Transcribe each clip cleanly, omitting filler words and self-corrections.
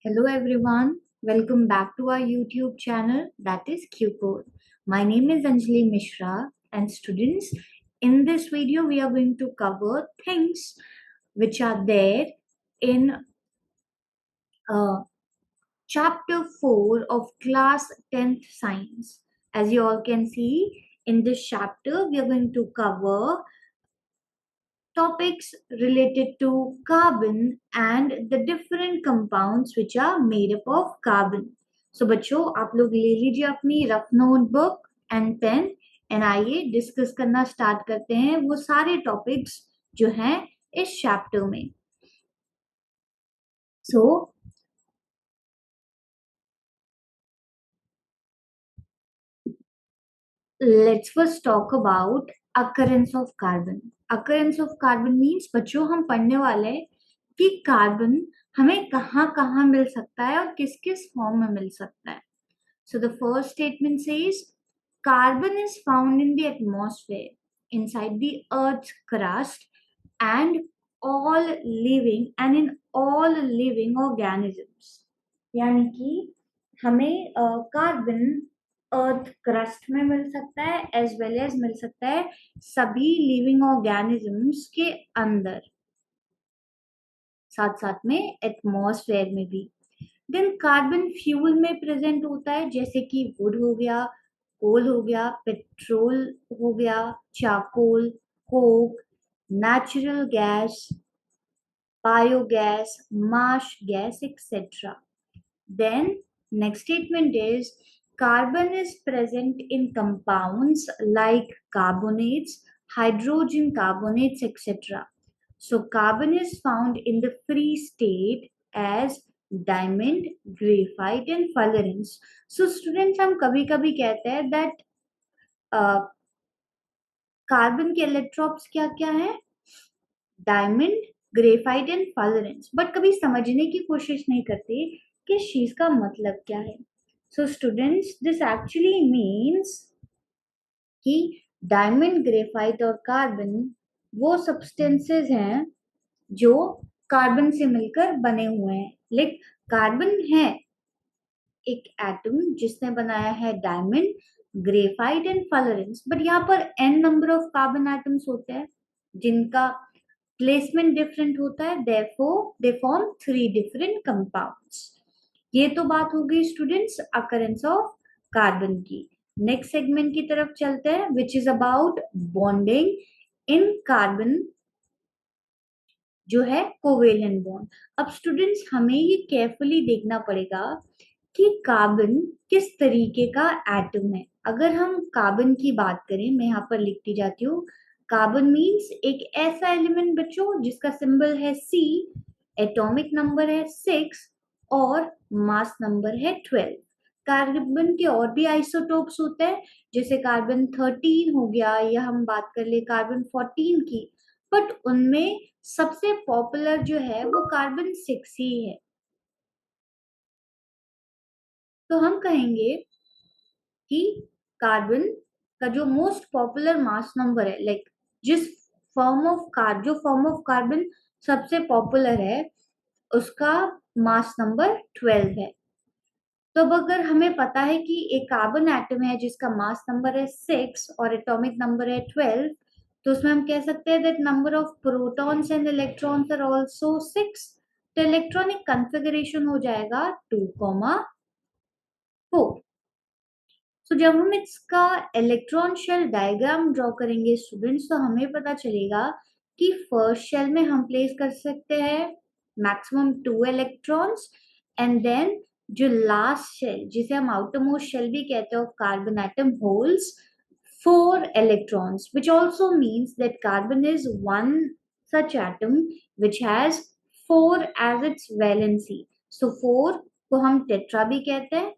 Hello everyone, welcome back to our YouTube channel that is QCode. My name is Anjali Mishra and students, in this video we are going to cover things which are there in uh, chapter 4 of class 10th science. As you all can see, in this chapter we are going to cover topics related to carbon and the different compounds which are made up of carbon. So बच्चों आप लोग ले लीजिए अपनी rough notebook and pen and आइए discuss करना start करते हैं वो सारे टॉपिक्स जो हैं इस चैप्टर में. सो let's first talk about occurrence of carbon. Occurrence of carbon means बच्चों हम पढ़ने वाले हैं कि कार्बन हमें कहाँ कहाँ मिल सकता है और किस किस फॉर्म में मिल सकता है. So the first statement says carbon is found in the atmosphere inside the earth's crust and in all living organisms. यानी कि हमें कार्बन अर्थ क्रस्ट में मिल सकता है एज वेल एज मिल सकता है सभी लिविंग ऑर्गेनिजम्स के अंदर, साथ साथ में एटमॉस्फेयर में भी. देन कार्बन फ्यूल में प्रेजेंट होता है जैसे कि वुड हो गया, कोल हो गया, पेट्रोल हो गया, charcoal, Coke, natural gas, biogas, Marsh gas, etc. Then next statement is carbon is present in compounds like carbonates, hydrogen carbonates, etc. So carbon is found in the free state as diamond, graphite and fullerenes. So students हम कभी कभी कहते हैं that carbon के electrons क्या क्या है, diamond, graphite and फुलरेंस, but कभी समझने की कोशिश नहीं करते कि इस चीज का मतलब क्या है. So students this actually means कि डायमंड, ग्रेफाइट और कार्बन वो सब्सटेंसेस हैं जो कार्बन से मिलकर बने हुए हैं. लाइक कार्बन है एक एटम जिसने बनाया है डायमंड, ग्रेफाइट एंड फुलरेंस, बट यहाँ पर n number of carbon atoms होते हैं जिनका प्लेसमेंट डिफरेंट होता है, therefore they form 3 different compounds. ये तो बात हो गई स्टूडेंट्स अकरेंस ऑफ कार्बन की. नेक्स्ट सेगमेंट की तरफ चलते हैं which is about bonding in carbon जो है कोवेलेंट बॉन्ड. अब स्टूडेंट्स हमें ये केयरफुली देखना पड़ेगा कि कार्बन किस तरीके का एटम है. अगर हम कार्बन की बात करें, मैं यहाँ पर लिखती जाती हूँ, कार्बन मीन्स एक ऐसा एलिमेंट बच्चों जिसका सिंबल है C, एटॉमिक नंबर है 6 और मास नंबर है 12. कार्बन के और भी आइसोटोप्स होते हैं जैसे कार्बन 13 हो गया या हम बात कर ले कार्बन 14 की, बट उनमें सबसे पॉपुलर जो है वो कार्बन 6 ही है. तो हम कहेंगे कि कार्बन का जो मोस्ट पॉपुलर मास नंबर है, लाइक जिस फॉर्म ऑफ कार्बन सबसे पॉपुलर है उसका मास नंबर 12 है. तो अब अगर हमें पता है कि एक कार्बन एटम है जिसका मास नंबर है 6 और एटॉमिक नंबर है 12, तो उसमें हम कह सकते हैं that number of protons and electrons are also 6. तो इलेक्ट्रॉनिक कॉन्फ़िगरेशन हो जाएगा 2,4. तो जब हम इसका इलेक्ट्रॉन शेल डायग्राम ड्रॉ करेंगे स्टूडेंट्स, तो हमें पता चलेगा कि फर्स्ट शेल में हम प्लेस कर सकते हैं मैक्सिमम 2 इलेक्ट्रॉन्स एंड देन जो लास्ट शेल जिसे हम आउटर मोस्ट शेल भी कहते हैं of carbon atom holds 4 electrons, which also means that carbon is one such atom which has 4 as its valency. So 4 को हम टेट्रा भी कहते हैं.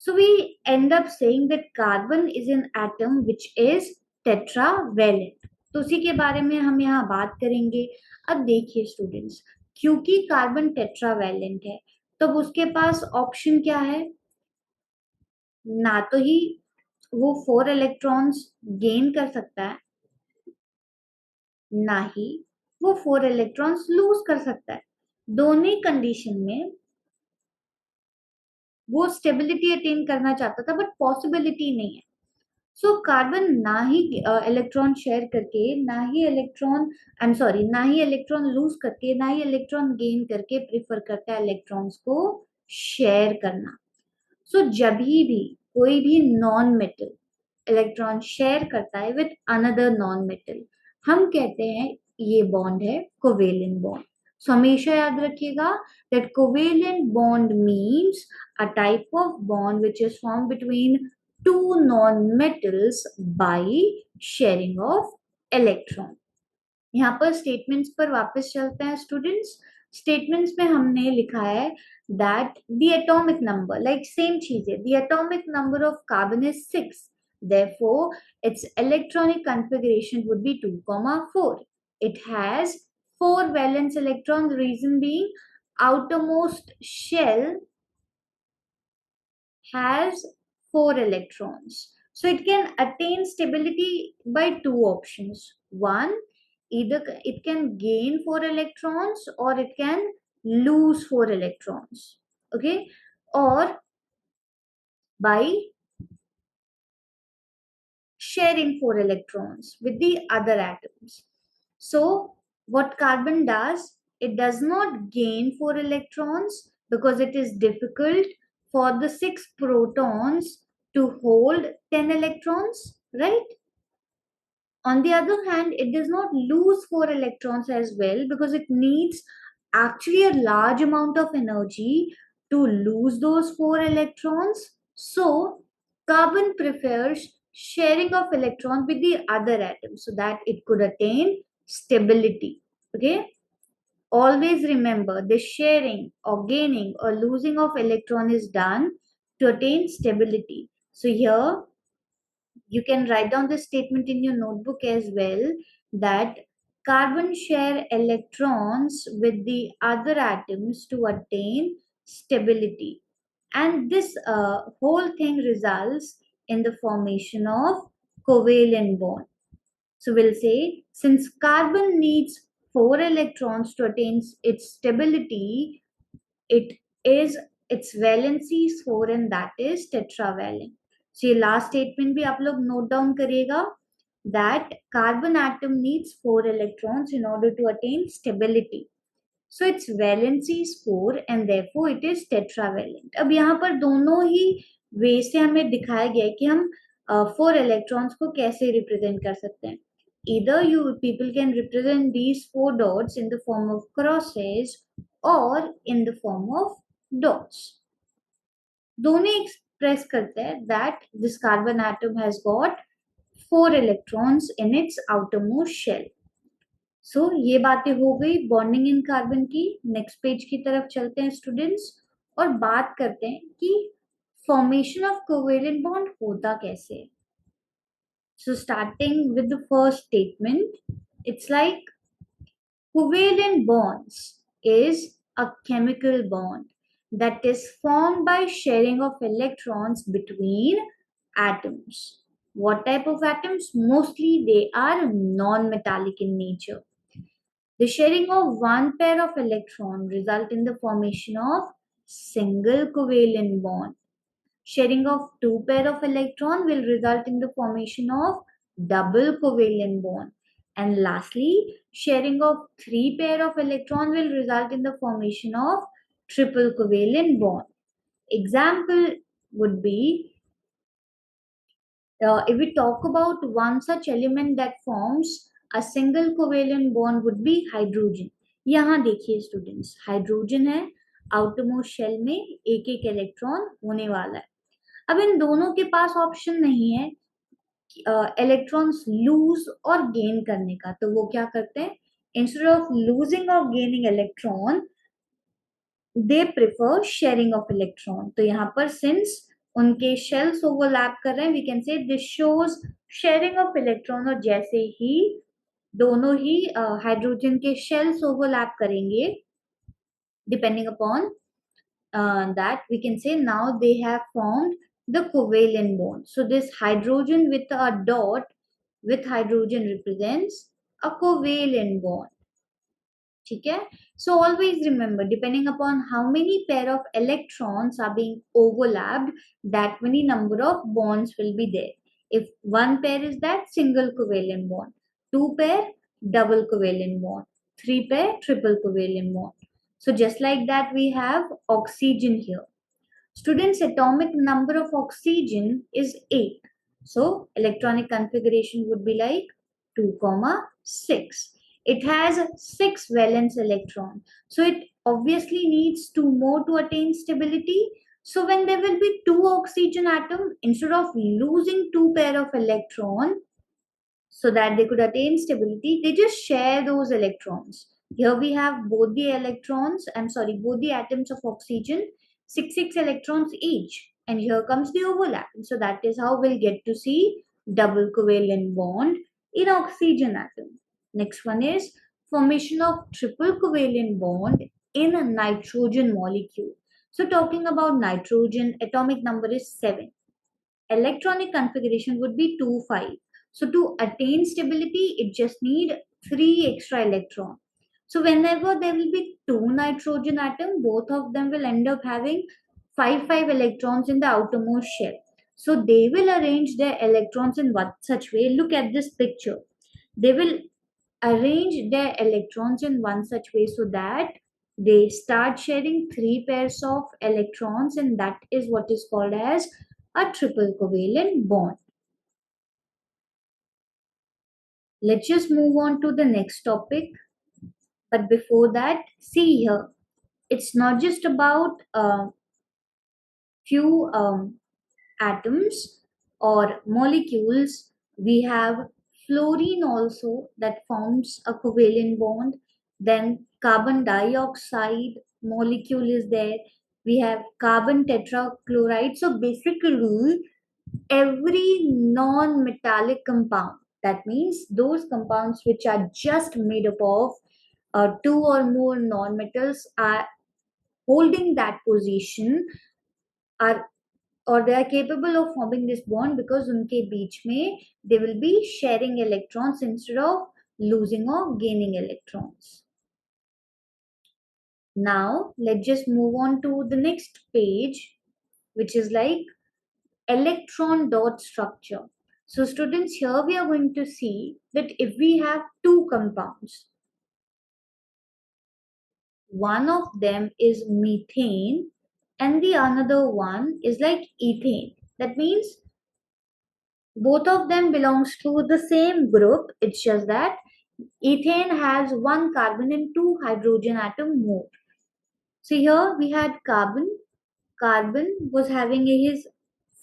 So we end up saying that carbon is an atom which is tetravalent. तो उसी के बारे में हम यहाँ बात करेंगे. अब देखिए स्टूडेंट्स, क्योंकि कार्बन टेट्रावैलेंट है तो उसके पास ऑप्शन क्या है, ना तो ही वो 4 इलेक्ट्रॉन्स गेन कर सकता है, ना ही वो 4 इलेक्ट्रॉन्स लूज कर सकता है. दोनों ही कंडीशन में वो स्टेबिलिटी अटेन करना चाहता था, बट पॉसिबिलिटी नहीं है। सो कार्बन ना ही इलेक्ट्रॉन शेयर करके, ना ही इलेक्ट्रॉन, आई एम सॉरी, ना ही इलेक्ट्रॉन लूज करके, ना ही इलेक्ट्रॉन गेन करके प्रिफर करता है इलेक्ट्रॉन्स को शेयर करना। सो जब भी कोई भी नॉन मेटल इलेक्ट्रॉन शेयर करता है विथ अनदर नॉन मेटल, हम कहते हैं ये बॉन्ड है कोवेलेंट बॉन्ड। सो हमेशा याद रखिएगा that covalent bond means a type of bond which is formed between two non-metals by sharing of electron। यहाँ पर स्टेटमेंट्स पर वापस चलते हैं स्टूडेंट्स। स्टेटमेंट्स में हमने लिखा है that the atomic number, like same चीज है, the atomic number of carbon is 6, therefore its electronic configuration would be 2,4। it has 4 valence electrons, reason being outermost shell has 4 electrons. So it can attain stability by two options. One, either it can gain 4 electrons or it can lose 4 electrons. Okay, or by sharing 4 electrons with the other atoms. So what carbon does, it does not gain 4 electrons because it is difficult for the 6 protons to hold 10 electrons, right? On the other hand, it does not lose 4 electrons as well because it needs actually a large amount of energy to lose those 4 electrons. So, carbon prefers sharing of electrons with the other atoms so that it could attain stability. Okay? Always remember the sharing or gaining or losing of electron is done to attain stability. So, here you can write down this statement in your notebook as well, that carbon share electrons with the other atoms to attain stability, and this whole thing results in the formation of covalent bond. So we'll say since carbon needs 4 electrons to attain its stability, it is its valency is 4 and that is tetravalent. So ये last statement भी आप लोग note down करिएगा that carbon atom needs 4 electrons in order to attain stability. So its valency is 4 and therefore it is tetravalent. अब यहाँ पर दोनों ही वे से हमें दिखाया गया है कि हम 4 electrons को कैसे represent कर सकते हैं. Either you people can represent these 4 dots in the form of crosses or in the form of dots. दोनों express करते हैं that this carbon atom has got 4 electrons in its outermost shell. So ये बातें हो गई bonding in carbon की। Next page की तरफ चलते हैं स्टूडेंट्स और बात करते हैं कि फॉर्मेशन ऑफ कोवेलेंट बॉन्ड होता कैसे है। So starting with the first statement, it's like covalent bonds is a chemical bond that is formed by sharing of electrons between atoms. What type of atoms? Mostly they are non-metallic in nature. The sharing of one pair of electron result in the formation of single covalent bond. Sharing of two pair of electron will result in the formation of double covalent bond. And lastly, sharing of three pair of electron will result in the formation of triple covalent bond. Example would be, if we talk about one such element that forms a single covalent bond would be hydrogen. यहाँ देखिए students, hydrogen है, outermost shell में एक एक electron होने वाला है। अब इन दोनों के पास ऑप्शन नहीं है इलेक्ट्रॉन्स लूज और गेन करने का, तो वो क्या करते हैं, इंस्टेड ऑफ लूजिंग और gaining electron they prefer sharing of electron. तो यहाँ पर सिंस उनके शेल्स ओवरलैप कर रहे हैं, we can say this shows sharing of electron. और जैसे ही दोनों ही हाइड्रोजन के शेल्स ओवरलैप करेंगे, depending upon that we can say now they have formed the covalent bond. So this hydrogen with a dot with hydrogen represents a covalent bond. ठीक है. So always remember, depending upon how many pair of electrons are being overlapped, that many number of bonds will be there. If one pair is that single covalent bond, two pair double covalent bond, three pair triple covalent bond. So just like that we have oxygen here. Students, atomic number of oxygen is 8. So electronic configuration would be like 2, comma 6. It has 6 valence electron. So it obviously needs 2 more to attain stability. So when there will be 2 oxygen atom, instead of losing 2 pair of electron, so that they could attain stability, they just share those electrons. Here we have both the electrons, both the atoms of oxygen, 6 electrons each. And here comes the overlap. So that is how we'll get to see double covalent bond in oxygen atom. Next one is formation of triple covalent bond in a nitrogen molecule. So talking about nitrogen, atomic number is 7. Electronic configuration would be 2 5. So to attain stability, it just need 3 extra electron. So whenever there will be 2 nitrogen atom, both of them will end up having 5 electrons in the outermost shell. So they will arrange their electrons in what such way. Look at this picture. They will arrange their electrons in one such way so that they start sharing 3 pairs of electrons, and that is what is called as a triple covalent bond. Let's just move on to the next topic. But before that, see here, it's not just about few atoms or molecules. We have fluorine also that forms a covalent bond. Then carbon dioxide molecule is there. We have carbon tetrachloride. So basically, every non-metallic compound, that means those compounds which are just made up of two or more non-metals, are holding that position, are or they are capable of forming this bond because उनके बीच में they will be sharing electrons instead of losing or gaining electrons. Now let's just move on to the next page, which is like electron dot structure. So students, here we are going to see that if we have two compounds, one of them is methane and the another one is like ethane. That means both of them belongs to the same group. It's just that ethane has one carbon and two hydrogen atom more. So here we had carbon. Carbon was having his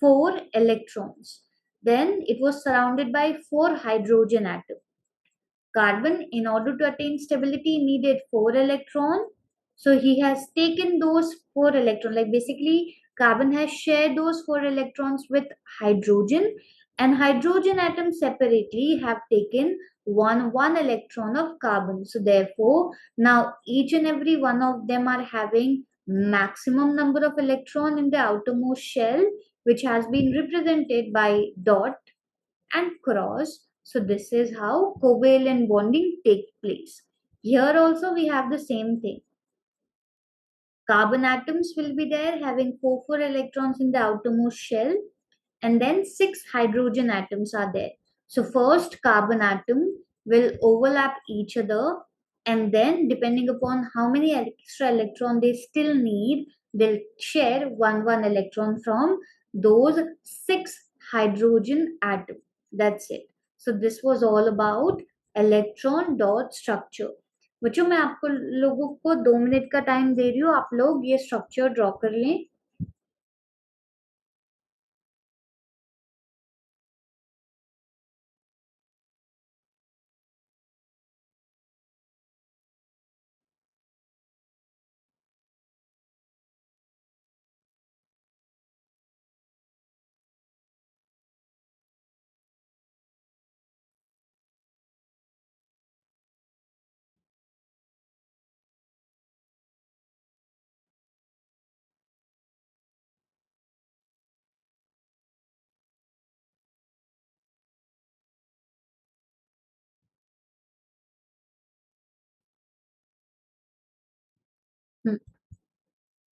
4 electrons. Then it was surrounded by 4 hydrogen atoms. Carbon, in order to attain stability, needed 4 electrons. So he has taken those 4 electrons. Like basically, carbon has shared those 4 electrons with hydrogen, and hydrogen atoms separately have taken one electron of carbon. So therefore, now each and every one of them are having maximum number of electron in the outermost shell, which has been represented by dot and cross. So this is how covalent bonding takes place. Here also we have the same thing. Carbon atoms will be there having 4 electrons in the outermost shell, and then 6 hydrogen atoms are there. So first carbon atom will overlap each other, and then depending upon how many extra electron they still need, they'll share one electron from those 6 hydrogen atom. That's it. So this was all about electron dot structure. बच्चों मैं आपको लोगों को 2 minute का time दे रही हूँ, आप लोग ये स्ट्रक्चर ड्रॉ कर लें. Hmm.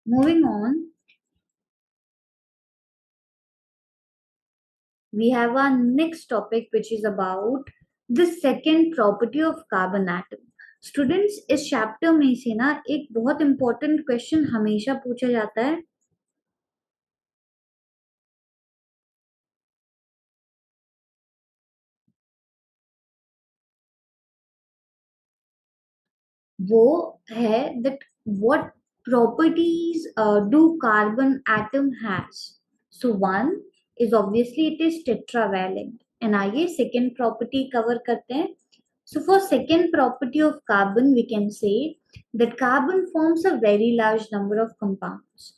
Moving on, we have our next topic, which is about the second property of carbon atom. Students, इस चैप्टर में से ना एक बहुत इंपॉर्टेंट क्वेश्चन हमेशा पूछा जाता है। वो है that what properties do carbon atom has. So one is obviously it is tetravalent, and आइए second property cover करते हैं। So for second property of carbon we can say that carbon forms a very large number of compounds.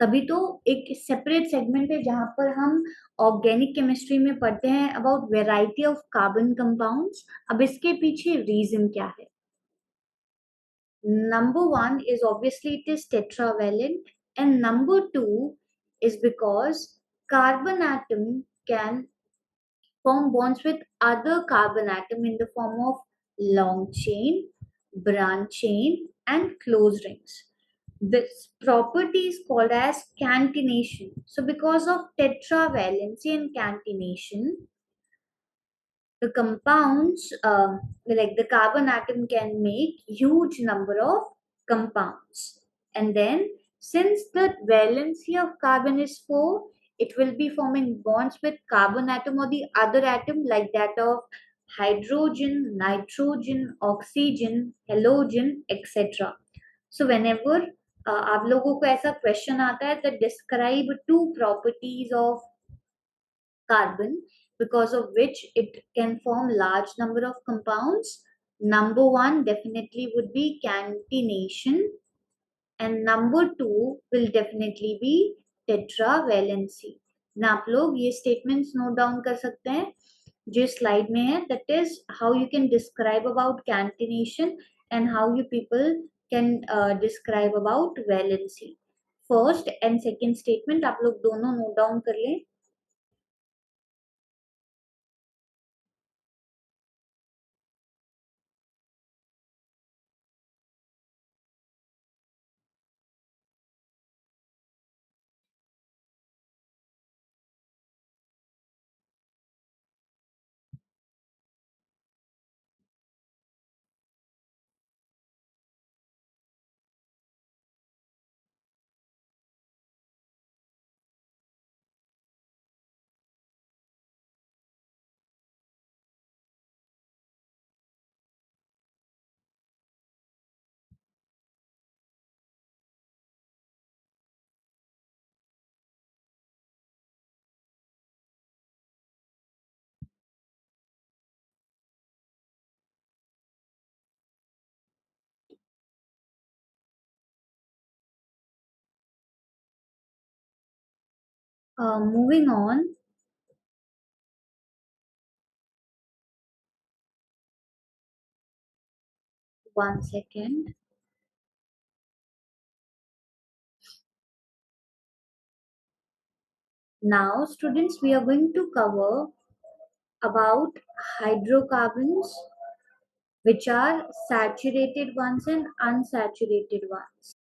तभी तो एक separate segment है जहां पर हम ऑर्गेनिक केमिस्ट्री में पढ़ते हैं about variety of carbon compounds. अब इसके पीछे रीजन क्या है? Number one is obviously it is tetravalent, and number two is because carbon atom can form bonds with other carbon atom in the form of long chain, branch chain, and close rings. This property is called as catenation. So, because of tetravalency and catenation, the compounds like the carbon atom can make huge number of compounds, and then since the valency of carbon is 4, it will be forming bonds with carbon atom or the other atom like that of hydrogen, nitrogen, oxygen, halogen, etc. So whenever आप लोगों को ऐसा question आता है that describe two properties of carbon because of which it can form large number of compounds, number one definitely would be catenation, and number two will definitely be tetravalency. ना आप लोग ये statements note down कर सकते हैं जो slide में है, that is how you can describe about catenation and how you people can describe about valency. First and second statement आप लोग दोनों note down कर लें। Moving on, one second. Now, students, we are going to cover about hydrocarbons, which are saturated ones and unsaturated ones.